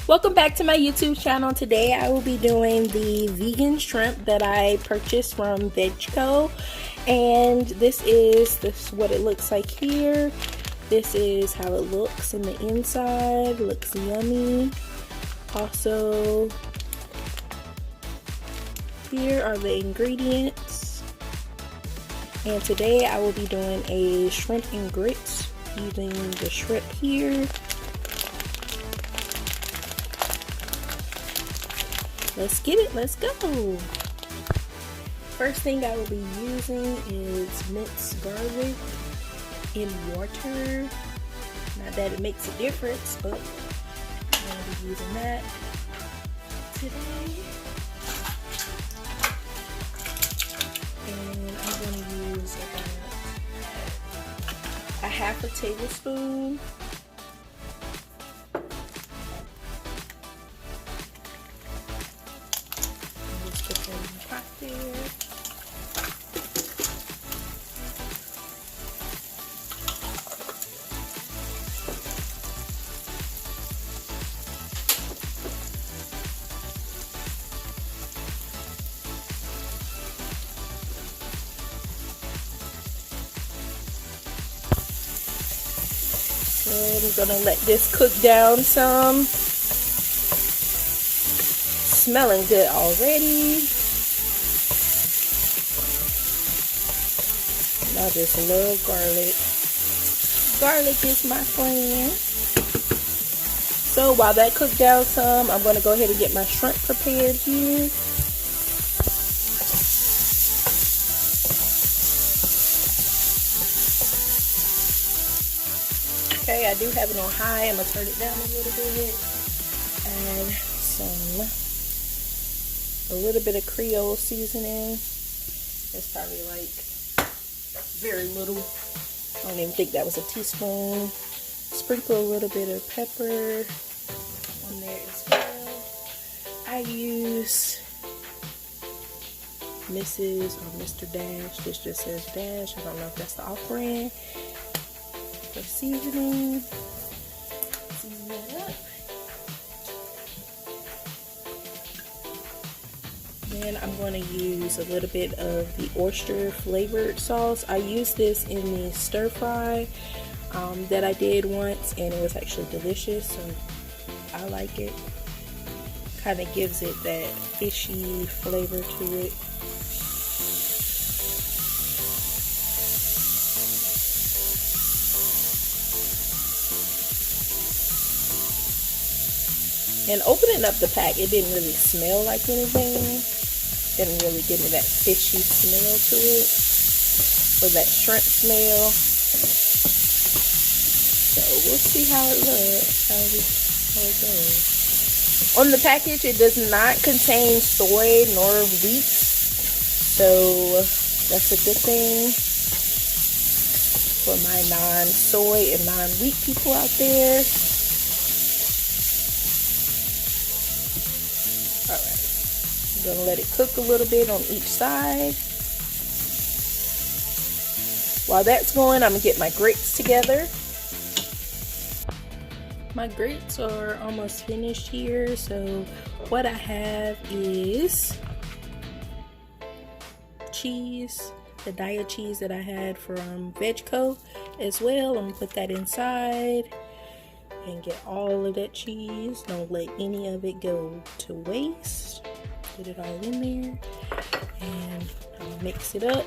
Welcome back to my YouTube channel. Today I will be doing the vegan shrimp that I purchased from Vegco, and this is what it looks like here. This is how it looks in the inside. Looks yummy. Also, here are the ingredients, and today I will be doing a shrimp and grits using the shrimp here. Let's get it, let's go. First thing I will be using is minced garlic in water. Not that it makes a difference, but I'm going to be using that today. And I'm going to use about a half a tablespoon. I'm gonna let this cook down some. Smelling good already. I just love garlic. Garlic is my friend. So while that cooks down some, I'm gonna go ahead and get my shrimp prepared here. Okay, I do have it on high. I'm gonna turn it down a little bit. Add a little bit of Creole seasoning. It's probably like very little. I don't even think that was a teaspoon. Sprinkle a little bit of pepper on there as well. I use Mrs. or Mr. Dash. This just says Dash. I don't know if that's the off-brand. For seasoning. Season that up. Then I'm going to use a little bit of the oyster flavored sauce. I used this in the stir fry that I did once, and it was actually delicious, so I like it. Kind of gives it that fishy flavor to it. And opening up the pack, it didn't really smell like anything. Didn't really give me that fishy smell to it, or that shrimp smell. So we'll see how it looks, how it goes. On the package, it does not contain soy nor wheat, so that's a good thing for my non-soy and non-wheat people out there. Alright, I'm going to let it cook a little bit on each side. While that's going, I'm going to get my grits together. My grits are almost finished here, so what I have is cheese, the diet cheese that I had from Vegco as well. I'm going to put that inside and get all of that cheese. Don't let any of it go to waste. Get it all in there and I'll mix it up.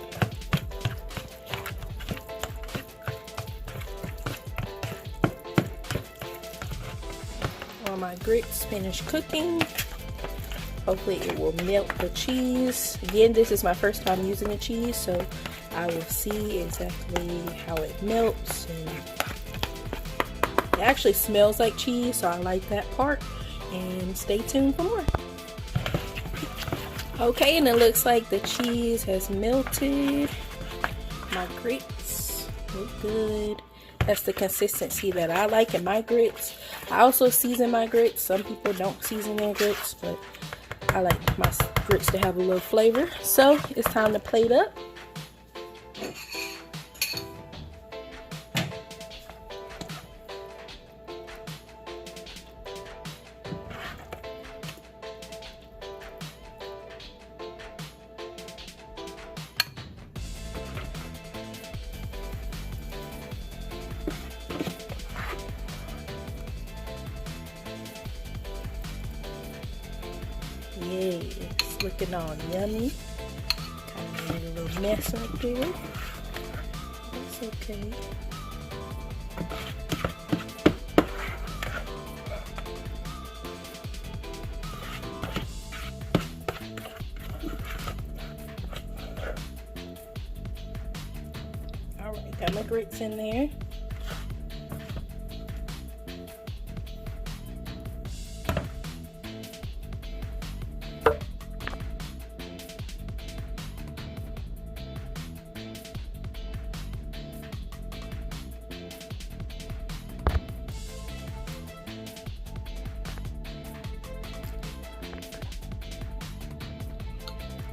While my grits finish cooking, hopefully it will melt the cheese. Again, this is my first time using the cheese, so I will see exactly how it melts. And it actually smells like cheese, so I like that part. And stay tuned for more. Okay, and it looks like the cheese has melted. My grits look good. That's the consistency that I like in my grits. I also season my grits. Some people don't season their grits, but I like my grits to have a little flavor. So it's time to plate up. looking all yummy. Kind of made a little mess right there. That's okay. Alright, got my grits in there.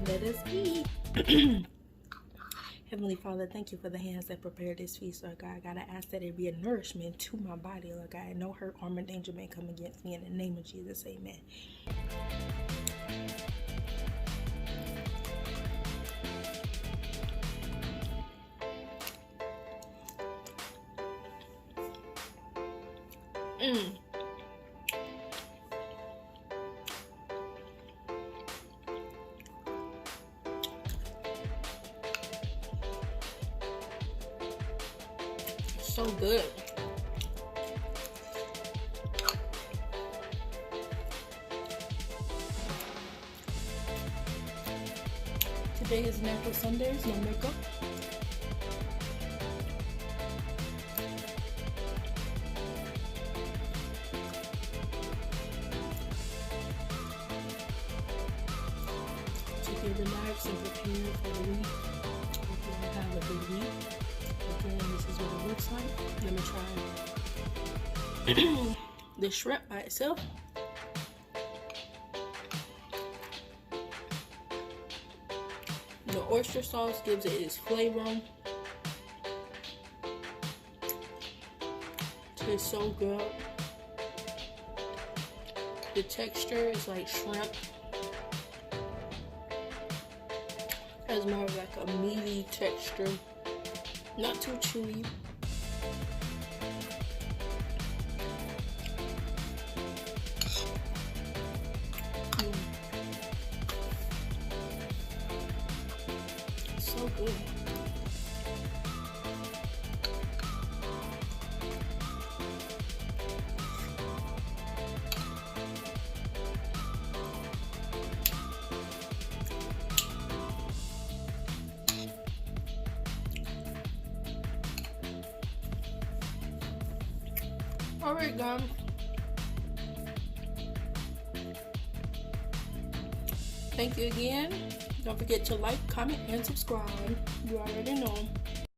Let us eat. Heavenly Father, thank you for the hands that prepared this feast, Lord God. God, I ask that it be a nourishment to my body, Lord God. No hurt, harm, or danger may come against me. In the name of Jesus, amen. So good. Today is Natural Sundays, no makeup. To get relaxed and prepared for the week. Hope you all have a good week. Again, this is what it looks like. Let me try the shrimp by itself. The oyster sauce gives it its flavor. Tastes so good. The texture is like shrimp. Has more of like a meaty texture. Not too chewy. So good. Alright guys, thank you again. Don't forget to like, comment, and subscribe. You already know.